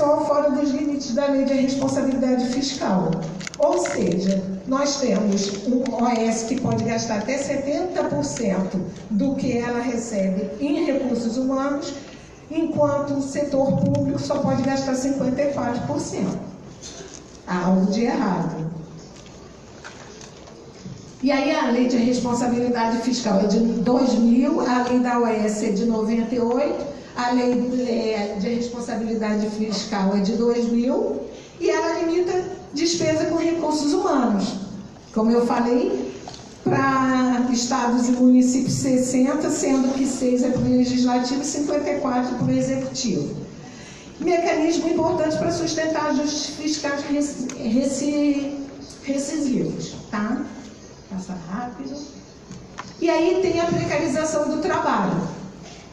pessoal fora dos limites da lei de responsabilidade fiscal. Ou seja, nós temos um OS que pode gastar até 70% do que ela recebe em recursos humanos, enquanto o setor público só pode gastar 54%. Há algo de errado. E aí a lei de responsabilidade fiscal é de 2000, a lei da OS é de 98, a lei de responsabilidade fiscal é de 2000 e ela limita despesa com recursos humanos. Como eu falei, para estados e municípios 60, sendo que 6 é para o legislativo e 54 para o executivo. Mecanismo importante para sustentar ajustes fiscais rescisivos, tá? Passa rápido. E aí tem a precarização do trabalho,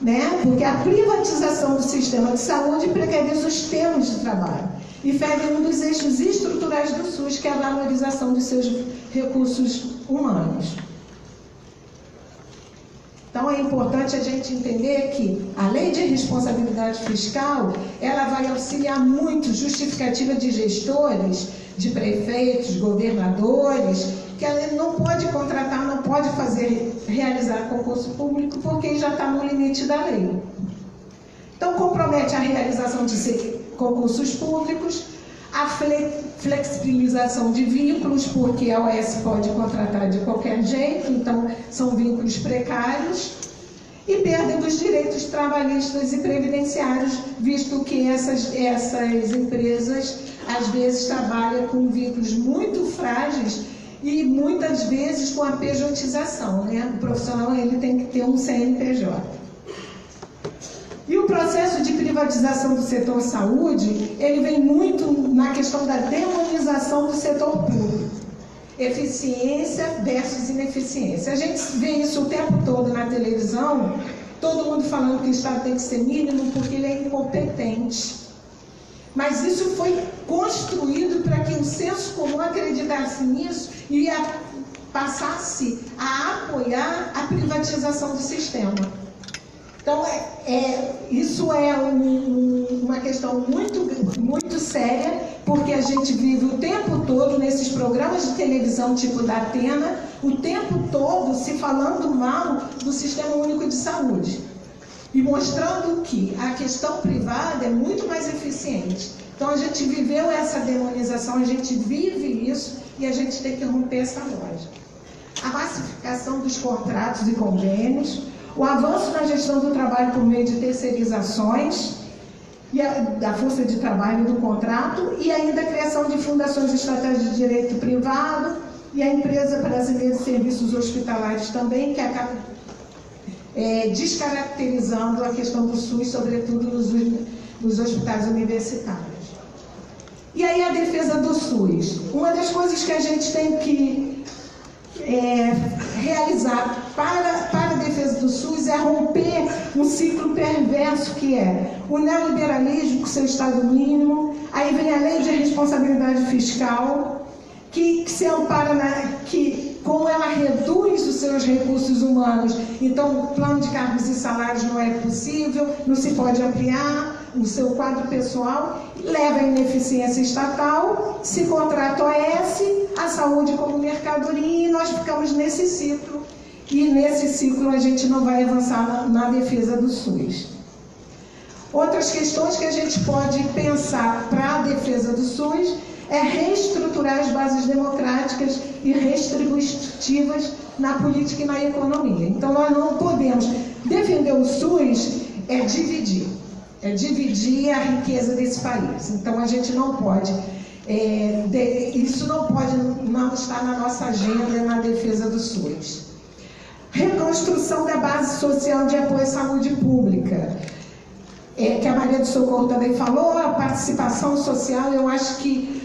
né? Porque a privatização do sistema de saúde precariza os termos de trabalho e fere um dos eixos estruturais do SUS, que é a valorização dos seus recursos humanos. Então é importante a gente entender que a lei de responsabilidade fiscal, ela vai auxiliar muito justificativa de gestores, de prefeitos, governadores, que ela não pode contratar, não pode realizar concurso público porque já está no limite da lei. Então compromete a realização de concursos públicos, a flexibilização de vínculos, porque a OS pode contratar de qualquer jeito, então são vínculos precários, e perda dos direitos trabalhistas e previdenciários, visto que essas empresas, às vezes, trabalham com vínculos muito frágeis e, muitas vezes, com a pejotização, né? O profissional ele tem que ter um CNPJ. E o processo de privatização do setor saúde, ele vem muito na questão da demonização do setor público. Eficiência versus ineficiência. A gente vê isso o tempo todo na televisão, todo mundo falando que o Estado tem que ser mínimo porque ele é incompetente. Mas isso foi construído para que o senso comum acreditasse nisso e passasse a apoiar a privatização do sistema. Então, isso é uma questão muito séria, porque a gente vive o tempo todo nesses programas de televisão tipo da Atena, o tempo todo se falando mal do Sistema Único de Saúde e mostrando que a questão privada é muito mais eficiente. Então, a gente viveu essa demonização, a gente vive isso e a gente tem que romper essa lógica. A massificação dos contratos e convênios, o avanço na gestão do trabalho por meio de terceirizações, e da força de trabalho do contrato, e ainda a criação de fundações estatais de direito privado, e a Empresa Brasileira de Serviços Hospitalares também, que acaba descaracterizando a questão do SUS, sobretudo nos hospitais universitários. E aí a defesa do SUS. Uma das coisas que a gente tem que realizar para a defesa do SUS é romper um ciclo perverso que é o neoliberalismo com seu Estado mínimo, aí vem a lei de responsabilidade fiscal, que se ampara como ela reduz os seus recursos humanos, então o plano de cargos e salários não é possível, não se pode ampliar o seu quadro pessoal, leva à ineficiência estatal, se contrata OS, a saúde como mercadoria, e nós ficamos nesse ciclo, e nesse ciclo a gente não vai avançar na defesa do SUS. Outras questões que a gente pode pensar para a defesa do SUS é reestruturar as bases democráticas e redistributivas na política e na economia. Então, nós não podemos defender o SUS, é dividir a riqueza desse país. Então, a gente não pode, isso não pode não estar na nossa agenda na defesa do SUS. Reconstrução da base social de apoio à saúde pública. Que a Maria do Socorro também falou, a participação social, eu acho que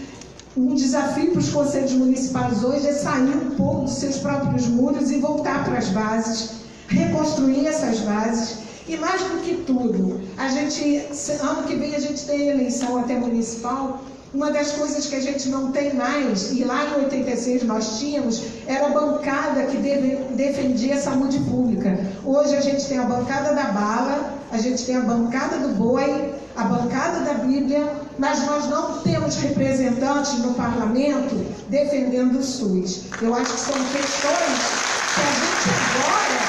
um desafio para os conselhos municipais hoje é sair um pouco dos seus próprios muros e voltar para as bases, reconstruir essas bases. E mais do que tudo, ano que vem a gente tem eleição até municipal. Uma das coisas que a gente não tem mais, e lá em 86 nós tínhamos, era a bancada que defendia a saúde pública. Hoje a gente tem a bancada da bala, a gente tem a bancada do boi, a bancada da Bíblia, mas nós não temos representantes no parlamento defendendo o SUS. Eu acho que são questões que a gente agora,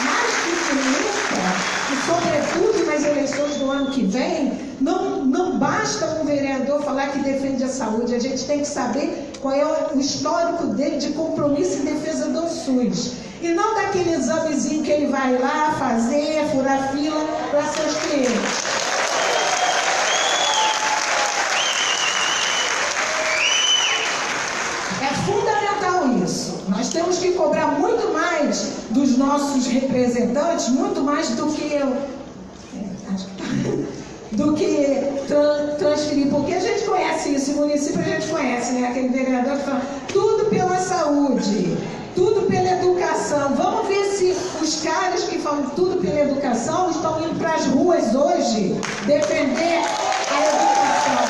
mais do que nunca, e sobretudo nas eleições do ano que vem, não basta um vereador falar que defende a saúde, a gente tem que saber qual é o histórico dele de compromisso em defesa do SUS. E não daquele examezinho que ele vai lá fazer, furar fila para seus clientes. É fundamental isso. Nós temos que cobrar muito mais dos nossos representantes, muito mais do que transferir, porque a gente conhece isso, o município a gente conhece, né? Aquele vereador que fala tudo pela saúde, tudo pela educação. Vamos ver se os caras que falam tudo pela educação estão indo para as ruas hoje defender a educação.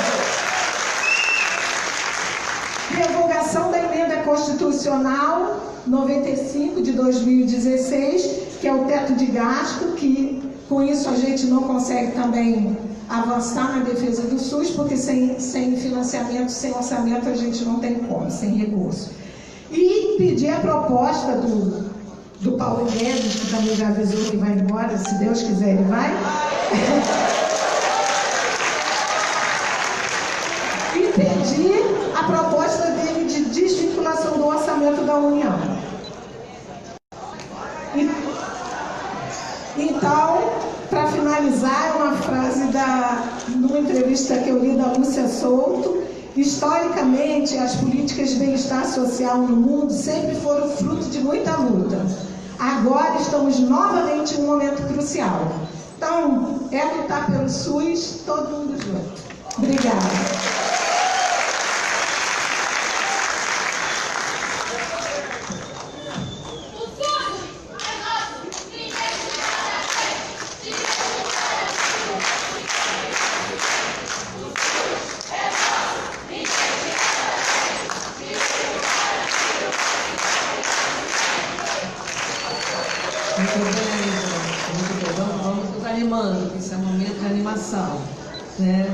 Revogação da emenda constitucional 95 de 2016, que é o teto de gasto, que com isso a gente não consegue também avançar na defesa do SUS, porque sem financiamento, sem orçamento, a gente não tem como, sem recurso. E pedir a proposta do Paulo Guedes, que também já avisou que vai embora, se Deus quiser ele vai. E pedir a proposta dele de desvinculação do orçamento da União. Então, para finalizar, é uma frase numa entrevista que eu li da Lúcia Souto. Historicamente, as políticas de bem-estar social no mundo sempre foram fruto de muita luta. Agora estamos novamente em um momento crucial. Então, é lutar pelo SUS, todo mundo junto. Obrigada. Vamos nos animando, que esse é um momento de animação.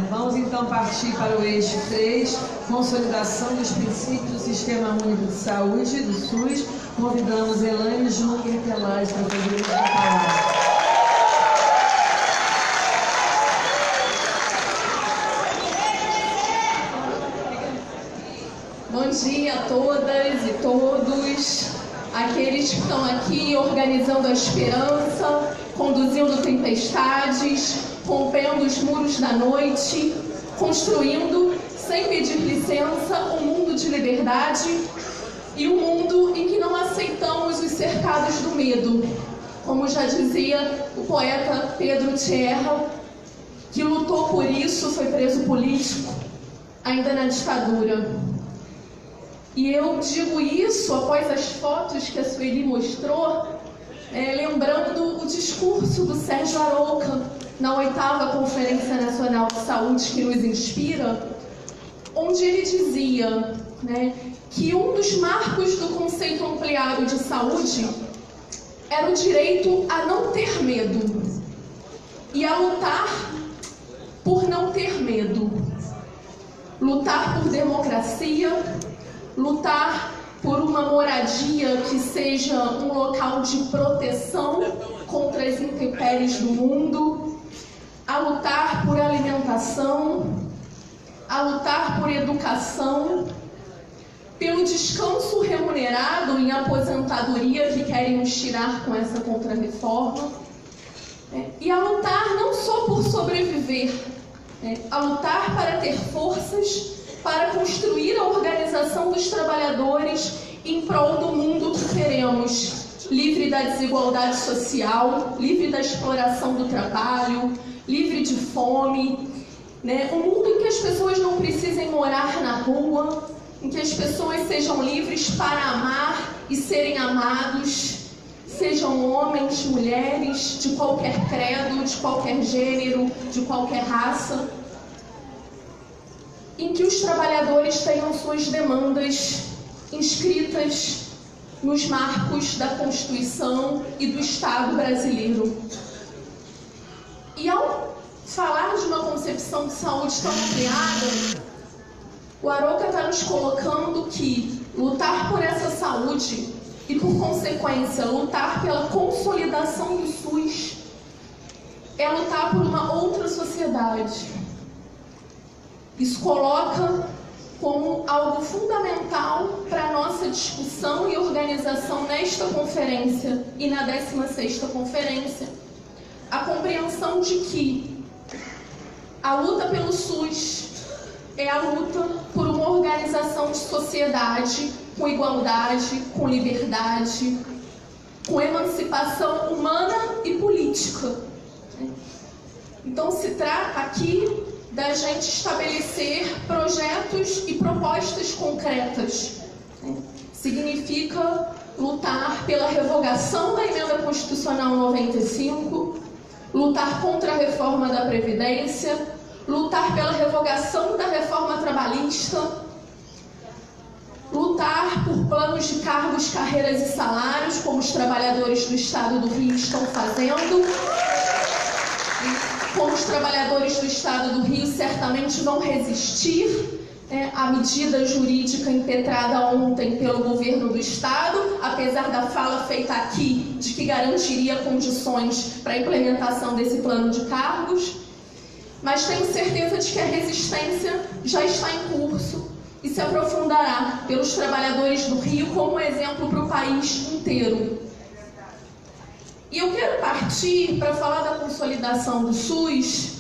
Vamos então partir para o eixo 3, consolidação dos princípios do Sistema Único de Saúde, do SUS. Convidamos Elaine Juncker Pelaz para fazer a palavra. Bom dia a todas e todos, aqueles que estão aqui organizando a esperança, conduzindo tempestades, rompendo os muros da noite, construindo, sem pedir licença, um mundo de liberdade e um mundo em que não aceitamos os cercados do medo. Como já dizia o poeta Pedro Tierra, que lutou por isso, foi preso político, ainda na ditadura. E eu digo isso após as fotos que a Sueli mostrou, lembrando o discurso do Sérgio Arouca na 8ª Conferência Nacional de Saúde, que nos inspira, onde ele dizia, que um dos marcos do conceito ampliado de saúde era o direito a não ter medo e a lutar por não ter medo. Lutar por democracia, lutar por uma moradia que seja um local de proteção contra as intempéries do mundo, a lutar por alimentação, a lutar por educação, pelo descanso remunerado em aposentadoria que querem nos tirar com essa contrarreforma, e a lutar não só por sobreviver, a lutar para ter forças para construir a organização dos trabalhadores em prol do mundo que queremos, livre da desigualdade social, livre da exploração do trabalho, livre de fome, um mundo em que as pessoas não precisem morar na rua, em que as pessoas sejam livres para amar e serem amados, sejam homens, mulheres, de qualquer credo, de qualquer gênero, de qualquer raça, em que os trabalhadores tenham suas demandas inscritas nos marcos da Constituição e do Estado brasileiro. concepção de saúde tão ampliada, o Arouca está nos colocando que lutar por essa saúde e, por consequência, lutar pela consolidação do SUS é lutar por uma outra sociedade. Isso coloca como algo fundamental para a nossa discussão e organização nesta conferência e na 16ª conferência, a compreensão de que a luta pelo SUS é a luta por uma organização de sociedade com igualdade, com liberdade, com emancipação humana e política. Então se trata aqui da gente estabelecer projetos e propostas concretas. Significa lutar pela revogação da Emenda Constitucional 95, lutar contra a reforma da Previdência, lutar pela revogação da reforma trabalhista, lutar por planos de cargos, carreiras e salários, como os trabalhadores do Estado do Rio estão fazendo. Como os trabalhadores do Estado do Rio certamente vão resistir à medida jurídica impetrada ontem pelo governo do Estado, apesar da fala feita aqui de que garantiria condições para a implementação desse plano de cargos. Mas tenho certeza de que a resistência já está em curso e se aprofundará pelos trabalhadores do Rio como exemplo para o país inteiro. E eu quero partir para falar da consolidação do SUS,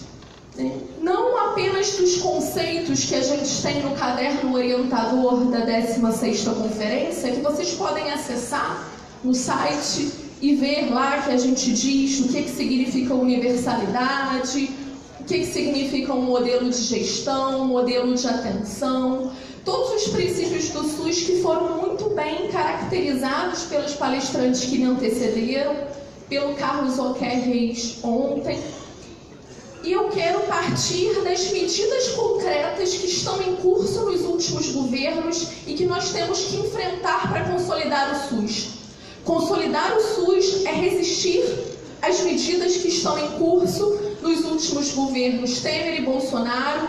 não apenas dos conceitos que a gente tem no caderno orientador da 16ª conferência, que vocês podem acessar no site e ver lá que a gente diz o que significa universalidade, o que significa um modelo de gestão, um modelo de atenção, todos os princípios do SUS que foram muito bem caracterizados pelas palestrantes que me antecederam, pelo Carlos Oquer Reis ontem. E eu quero partir das medidas concretas que estão em curso nos últimos governos e que nós temos que enfrentar para consolidar o SUS. Consolidar o SUS é resistir às medidas que estão em curso nos últimos governos Temer e Bolsonaro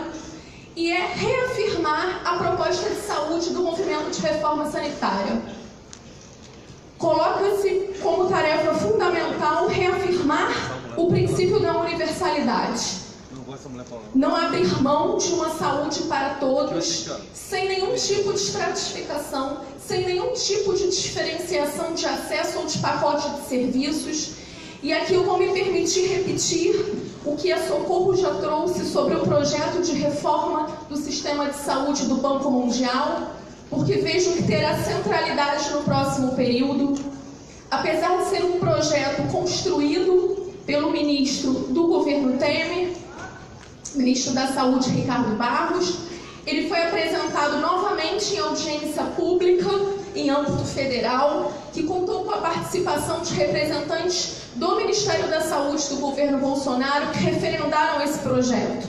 e é reafirmar a proposta de saúde do movimento de reforma sanitária. Coloca-se como tarefa fundamental reafirmar o princípio da universalidade. Não abrir mão de uma saúde para todos, sem nenhum tipo de estratificação, sem nenhum tipo de diferenciação de acesso ou de pacote de serviços. E aqui eu vou me permitir repetir o que a Socorro já trouxe sobre o projeto de reforma do sistema de saúde do Banco Mundial, porque vejo que terá centralidade no próximo período. Apesar de ser um projeto construído pelo ministro do governo Temer, ministro da Saúde Ricardo Barros, ele foi apresentado novamente em audiência pública em âmbito federal, que contou com a participação de representantes do Ministério da Saúde do governo Bolsonaro que referendaram esse projeto.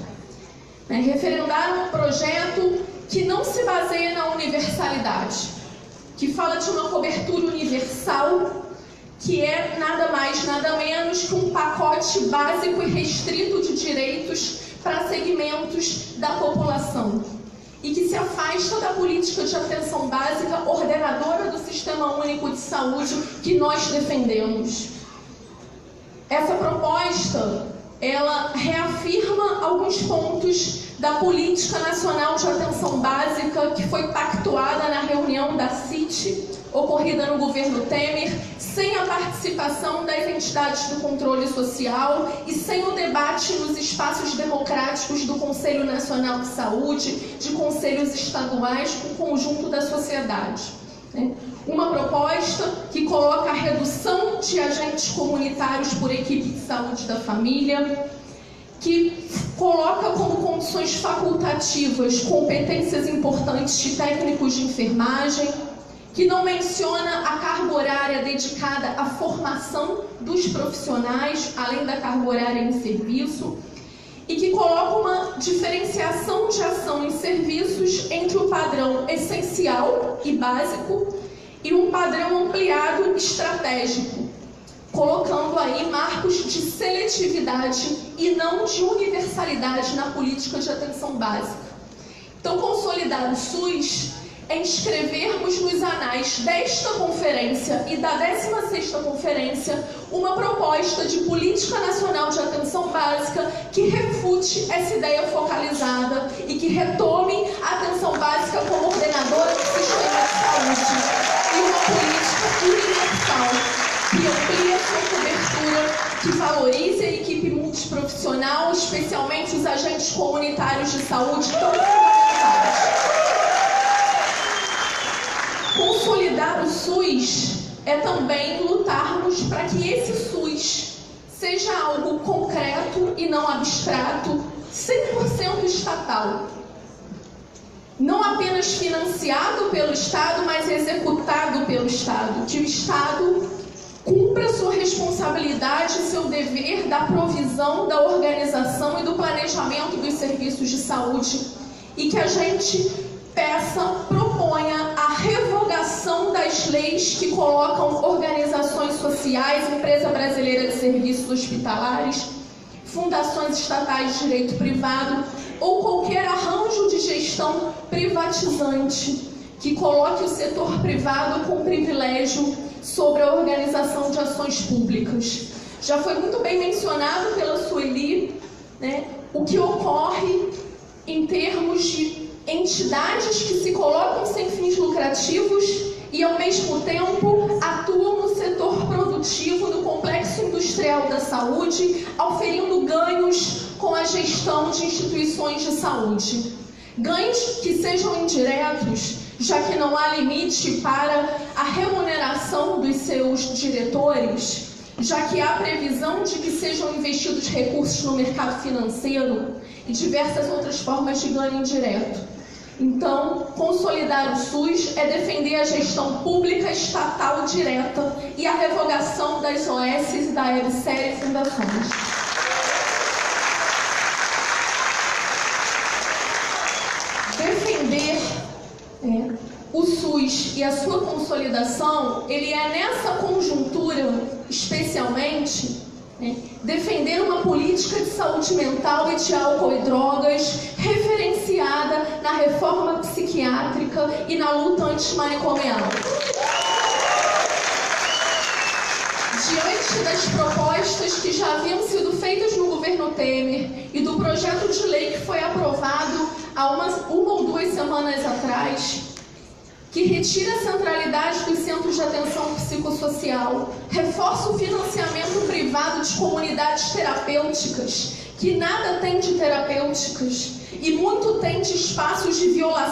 Referendaram um projeto que não se baseia na universalidade, que fala de uma cobertura universal, que é nada mais, nada menos que um pacote básico e restrito de direitos para segmentos da população e que se afasta da política de atenção básica ordenadora do Sistema Único de Saúde que nós defendemos. Essa proposta, ela reafirma alguns pontos da Política Nacional de Atenção Básica que foi pactuada na reunião da CIT, ocorrida no governo Temer, sem a participação das entidades do controle social e sem o debate nos espaços democráticos do Conselho Nacional de Saúde, de conselhos estaduais, com o conjunto da sociedade. Uma proposta que coloca a redução de agentes comunitários por equipe de saúde da família, que coloca como condições facultativas competências importantes de técnicos de enfermagem, que não menciona a carga horária dedicada à formação dos profissionais, além da carga horária em serviço, e que coloca uma diferenciação de ação em serviços entre o padrão essencial e básico e um padrão ampliado estratégico, colocando aí marcos de seletividade e não de universalidade na política de atenção básica. Então, consolidar o SUS é inscrevermos nos anais desta conferência e da 16ª conferência uma proposta de política nacional de atenção básica que refute essa ideia focalizada e que retome a atenção básica como ordenadora do sistema de saúde e uma política universal que amplia sua cobertura, que valorize a equipe multiprofissional, especialmente os agentes comunitários de saúde tão fundamentais. Consolidar o SUS é também lutarmos para que esse SUS seja algo concreto e não abstrato, 100% estatal. Não apenas financiado pelo Estado, mas executado pelo Estado. Que o Estado cumpra sua responsabilidade, seu dever da provisão, da organização e do planejamento dos serviços de saúde. E que a gente proponha a revogação das leis que colocam organizações sociais, Empresa Brasileira de Serviços Hospitalares, fundações estatais de direito privado ou qualquer arranjo de gestão privatizante que coloque o setor privado com privilégio sobre a organização de ações públicas. Já foi muito bem mencionado pela Sueli, o que ocorre em termos de entidades que se colocam sem fins lucrativos e, ao mesmo tempo, atuam no setor produtivo do complexo industrial da saúde, auferindo ganhos com a gestão de instituições de saúde. Ganhos que sejam indiretos, já que não há limite para a remuneração dos seus diretores, já que há previsão de que sejam investidos recursos no mercado financeiro e diversas outras formas de ganho indireto. Então, consolidar o SUS é defender a gestão pública estatal direta e a revogação das OS e da EBSER e fundações. Defender o SUS e a sua consolidação, ele é nessa conjuntura, especialmente, defender uma política de saúde mental e de álcool e drogas referenciada na reforma psiquiátrica e na luta antimanicomial. Diante das propostas que já haviam sido feitas no governo Temer e do projeto de lei que foi aprovado há uma ou 2 semanas atrás, que retira a centralidade dos centros de atenção psicossocial, reforça o financiamento privado de comunidades terapêuticas, que nada tem de terapêuticas e muito tem de espaços de violação